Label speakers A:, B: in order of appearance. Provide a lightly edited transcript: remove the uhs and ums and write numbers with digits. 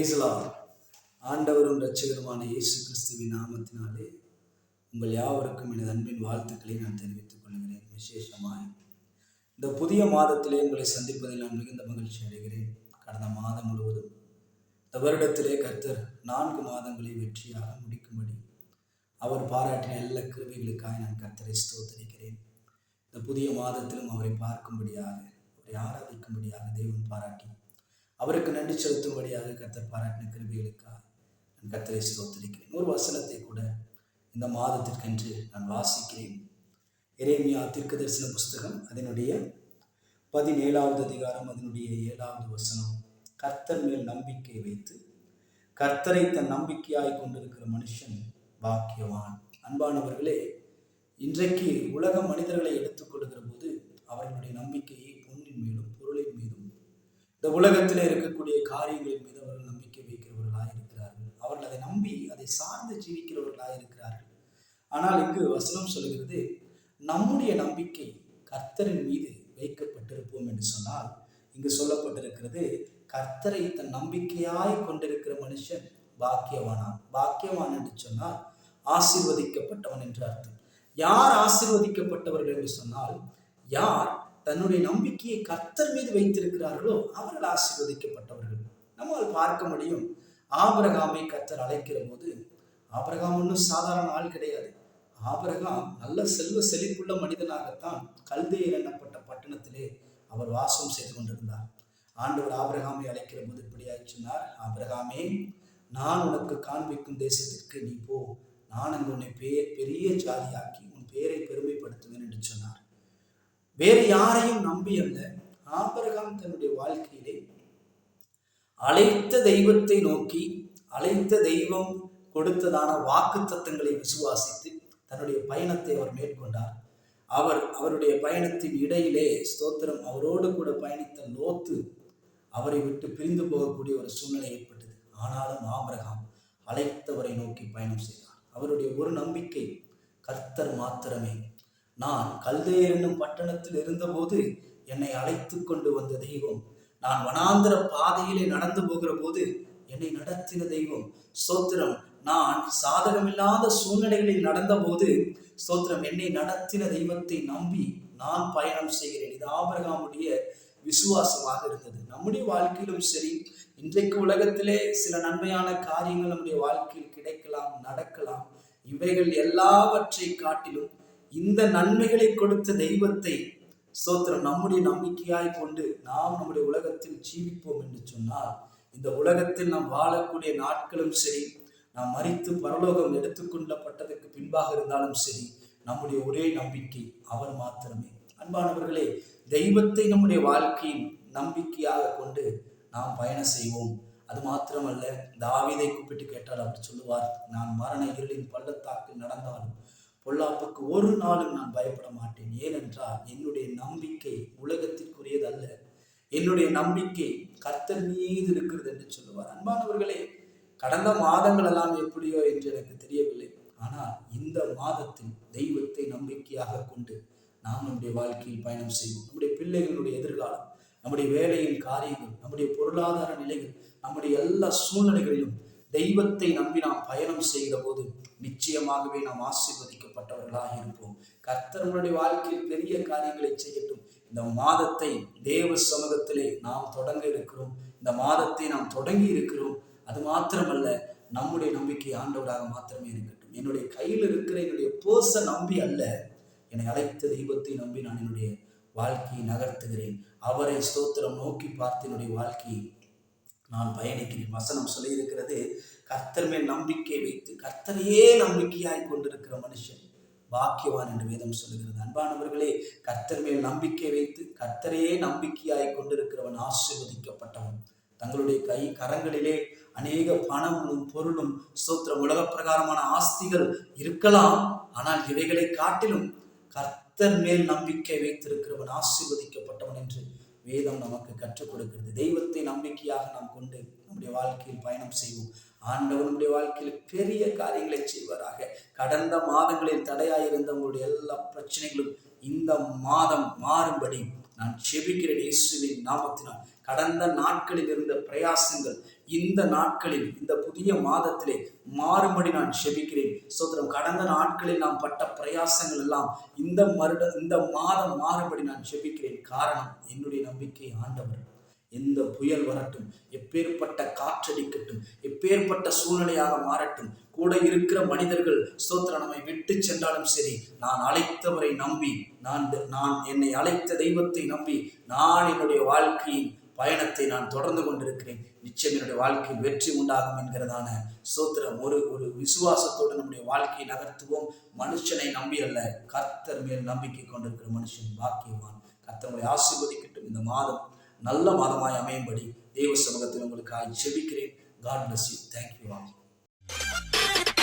A: Praise the Lord. ஆண்டவரும் இரட்சகருமான இயேசு கிறிஸ்துவின் நாமத்தினாலே உங்கள் யாவருக்கும் எனது அன்பின் வாழ்த்துக்களை நான் தெரிவித்துக் கொள்கிறேன். விசேஷமாய் இந்த புதிய மாதத்திலே உங்களை சந்திப்பதில் நான் மிகுந்த மகிழ்ச்சி அடைகிறேன். கடந்த மாதம் முழுவதும் இந்த வருடத்திலே கர்த்தர் 4 மாதங்களை வெற்றியாக முடிக்கும்படி அவர் பாராட்டின எல்லா கிருபைகளுக்காக நான் கர்த்தரை ஸ்தோத்திரிக்கிறேன். இந்த புதிய மாதத்திலும் அவரை பார்க்கும்படியாக, அவரை ஆராதிக்கும்படியாக தேவன் பாராட்டி அவருக்கு நன்றி செலுத்தும்படியாக கர்த்தர் பாராட்டின கிருபைகளுக்காக நான் கர்த்தரை ஸ்தோத்திரிக்கிறேன். ஒரு வசனத்தை கூட இந்த மாதத்திற்கென்று நான் வாசிக்கிறேன். எரேமியா தீர்க்கதரிசன புஸ்தகம் அதனுடைய 17வது அதிகாரம் அதனுடைய 7வது வசனம். கர்த்தர் மேல் நம்பிக்கை வைத்து கர்த்தரை தன் நம்பிக்கையாய் கொண்டிருக்கிற மனுஷன் பாக்கியவான். அன்பானவர்களே, இன்றைக்கு உலக மனிதர்களை எடுத்துக்கொள்கிற போது அவர்களுடைய நம்பிக்கையை பொன்னின் மீதும் பொருளின் மீதும் இந்த உலகத்தில் இருக்கக்கூடிய காரியங்களின் மீது அவர்கள் நம்பிக்கை வைக்கிறவர்களாக இருக்கிறார்கள். அவர்கள் அதை நம்பி அதை சார்ந்து ஜீவிக்கிறவர்களாக இருக்கிறார்கள். ஆனால் இங்கு வசனம் சொல்கிறது, நம்முடைய நம்பிக்கை கர்த்தரின் மீது வைக்கப்பட்டிருப்போம் என்று சொன்னால், இங்கு சொல்லப்பட்டிருக்கிறது, கர்த்தரை தன் நம்பிக்கையாய் கொண்டிருக்கிற மனுஷன் பாக்கியவானான். பாக்கியவான் என்று சொன்னால் ஆசீர்வதிக்கப்பட்டவன் என்று அர்த்தம். யார் ஆசீர்வதிக்கப்பட்டவர்கள் என்று சொன்னால், யார் தன்னுடைய நம்பிக்கையை கர்த்தர் மீது வைத்திருக்கிறார்களோ அவர்கள் ஆசீர்வதிக்கப்பட்டவர்கள். நம்மால் பார்க்க முடியும், ஆபிரகாமை கர்த்தர் அழைக்கிற போது, ஆபிரகாம் ஒன்றும் சாதாரண ஆள் கிடையாது. ஆபிரகாம் நல்ல செல்வ செழிப்புள்ள மனிதனாகத்தான் கல்தேயர் என்னப்பட்ட பட்டணத்திலே அவர் வாசம் செய்து கொண்டிருந்தார். ஆண்டவர் ஆபிரகாமை அழைக்கிற போது இப்படியாய் சொன்னார், ஆபிரகாமே, நான் உனக்கு காண்பிக்கும் தேசத்திற்கு நீ போ, நான் அங்கு உன்னை பெரிய ஜாதியாக்கி உன் பெயரை பெருமைப்படுத்துவேன் என்று சொன்னார். வேறு யாரையும் நம்பி அல்ல, ஆபிரகாம் தன்னுடைய வாழ்க்கையிலே அழைத்த தெய்வத்தை நோக்கி, அழைத்த தெய்வம் கொடுத்ததான வாக்கு தத்தங்களை விசுவாசித்து தன்னுடைய பயணத்தை அவர் மேற்கொண்டார். அவருடைய பயணத்தின் இடையிலே ஸ்தோத்திரம், அவரோடு கூட பயணித்த லோத்து அவரை விட்டு பிரிந்து போகக்கூடிய ஒரு சூழ்நிலை ஏற்பட்டது. ஆனாலும் ஆபிரகாம் அழைத்தவரை நோக்கி பயணம் செய்தார். அவருடைய ஒரு நம்பிக்கை கர்த்தர் மாத்திரமே. நான் கல்தேயர் என்னும் பட்டணத்தில் இருந்தபோது என்னை அழைத்து கொண்டு வந்த தெய்வம், நான் வனாந்திர பாதையிலே நடந்து போகிற போது என்னை நடத்தின தெய்வம், ஸ்தோத்திரம், நான் சாதகமில்லாத சூழ்நிலைகளில் நடந்த போது ஸ்தோத்திரம் என்னை நடத்தின தெய்வத்தை நம்பி நான் பயணம் செய்கிறேன். இது ஆபிரகாமுடைய விசுவாசமாக இருந்தது. நம்முடைய வாழ்க்கையிலும் சரி, இன்றைக்கு உலகத்திலே சில நன்மையான காரியங்கள் நம்முடைய வாழ்க்கையில் கிடைக்கலாம், நடக்கலாம். இவைகள் எல்லாவற்றை காட்டிலும் இந்த நன்மைகளை கொடுத்த தெய்வத்தை ஸ்தோத்திரம் நம்முடைய நம்பிக்கையாய் கொண்டு நாம் நம்முடைய உலகத்தில் ஜீவிப்போம் என்று சொன்னால், இந்த உலகத்தில் நாம் வாழக்கூடிய நாட்களும் சரி, நாம் மரித்து பரலோகம் எடுத்துக்கொள்ளப்பட்டதற்கு பின்பாக இருந்தாலும் சரி, நம்முடைய ஒரே நம்பிக்கை அவர் மாத்திரமே. அன்பானவர்களே, தெய்வத்தை நம்முடைய வாழ்க்கையின் நம்பிக்கையாக கொண்டு நாம் பயணம் செய்வோம். அது மாத்திரமல்ல, தாவீதை கூப்பிட்டு கேட்டால் அவர் சொல்லுவார், நான் மரண இருளின் பள்ளத்தாக்கில் நடந்தாலும் பொல்லாப்புக்கு ஒரு நாளும் நான் பயப்பட மாட்டேன். ஏனென்றால் என்னுடைய நம்பிக்கை உலகத்திற்குரியது அல்ல, என்னுடைய நம்பிக்கை கர்த்தர் மீது இருக்கிறது என்று சொல்லுவார். அன்பானவர்களே, கடந்த மாதங்கள் எல்லாம் எப்படியோ என்று எனக்கு தெரியவில்லை. ஆனால் இந்த மாதத்தில் தெய்வத்தை நம்பிக்கையாக கொண்டு நாம் நம்முடைய வாழ்க்கையில் பயணம் செய்வோம். நம்முடைய பிள்ளைகளுடைய எதிர்காலம், நம்முடைய வேலையின் காரியங்கள், நம்முடைய பொருளாதார நிலைகள், நம்முடைய எல்லா சூழ்நிலைகளிலும் தெய்வத்தை நம்பி நாம் பயணம் செய்கிற போது நிச்சயமாகவே நாம் ஆசீர்வதிக்கப்பட்டவர்களாக இருப்போம். கர்த்தர் நம்முடைய வாழ்க்கையில் பெரிய காரியங்களை செய்யட்டும். இந்த மாதத்தை தேவ சமூகத்திலே நாம் தொடங்க இருக்கிறோம். இந்த மாதத்தை நாம் தொடங்கி இருக்கிறோம். அது மாத்திரமல்ல, நம்முடைய நம்பிக்கை ஆண்டவராக மாத்திரமே இருக்கட்டும். என்னுடைய கையில் இருக்கிற என்னுடைய பேர்ஸை நம்பி அல்ல, என்னை அழைத்த தெய்வத்தை நம்பி நான் என்னுடைய வாழ்க்கையை நகர்த்துகிறேன். அவரை ஸ்தோத்திரம் நோக்கி பார்த்து என்னுடைய வாழ்க்கையை நான் பயணிக்கிறேன். வசனம் சொல்லி இருக்கிறது, கர்த்தர் மேல் நம்பிக்கை வைத்து கர்த்தரையே நம்பிக்கையாய் கொண்டிருக்கிற மனுஷன் பாக்கியவான் என்று வேதம் சொல்லுகிறது. அன்பானவர்களே, கர்த்தர் மேல் நம்பிக்கை வைத்து கர்த்தரையே நம்பிக்கையாய் கொண்டிருக்கிறவன் ஆசீர்வதிக்கப்பட்டவன். தங்களுடைய கரங்களிலே அநேக பணமும் பொருளும் ஸ்தோத்திரம் உலக பிரகாரமான ஆஸ்திகள் இருக்கலாம். ஆனால் இவைகளை காட்டிலும் கர்த்தர் மேல் நம்பிக்கை வைத்திருக்கிறவன் ஆசீர்வதிக்கப்பட்டவன் என்று வேதம் நமக்கு கற்றுக் கொடுக்கிறது. தெய்வத்தை நம்பிக்கையாக நாம் கொண்டு நம்முடைய வாழ்க்கையில் பயணம் செய்வோம். ஆண்டவர் நம்முடைய வாழ்க்கையில் பெரிய காரியங்களை செய்வாராக. கடந்த மாதங்களில் தடையாயிருந்த உங்களுடைய எல்லா பிரச்சனைகளும் இந்த மாதம் மாறும்படி நான் செபிக்கிறேன் இயேசுவின் நாமத்தினால். கடந்த நாட்களில் இருந்த பிரயாசங்கள் இந்த நாட்களில் இந்த புதிய மாதத்திலே மாறும்படி நான் செபிக்கிறேன். ஸ்தோத்திரம். கடந்த நாட்களில் நாம் பட்ட பிரயாசங்கள் எல்லாம் இந்த மாதம் மாறும்படி நான் செபிக்கிறேன். காரணம், என்னுடைய நம்பிக்கை ஆண்டவர். எந்த புயல் வரட்டும், எப்பேற்பட்ட காற்றடிக்கட்டும், எப்பேற்பட்ட சூழ்நிலையாக மாறட்டும், கூட இருக்கிற மனிதர்கள் ஸ்தோத்திரம் நம்மை விட்டு சென்றாலும் சரி, நான் அழைத்தவரை நம்பி, நான் என்னை அழைத்த தெய்வத்தை நம்பி நான் என்னுடைய வாழ்க்கையின் பயணத்தை நான் தொடர்ந்து கொண்டிருக்கிறேன். நிச்சயம் என்னுடைய வாழ்க்கையில் வெற்றி உண்டாகும் என்கிறதான ஸ்தோத்திரம் ஒரு விசுவாசத்தோடு நம்முடைய வாழ்க்கையை நகர்த்துவோம். மனுஷனை நம்பி அல்ல, கர்த்தர் மேல் நம்பிக்கை கொண்டிருக்கிற மனுஷன் பாக்கியவான். கர்த்தர் உங்களை ஆசீர்வதிக்கட்டும். இந்த மாதம் நல்ல மாதமாய் அமையும்படி தேவ சமூகத்தில் உங்களுக்காக செபிக்கிறேன். God bless you. Thank you all.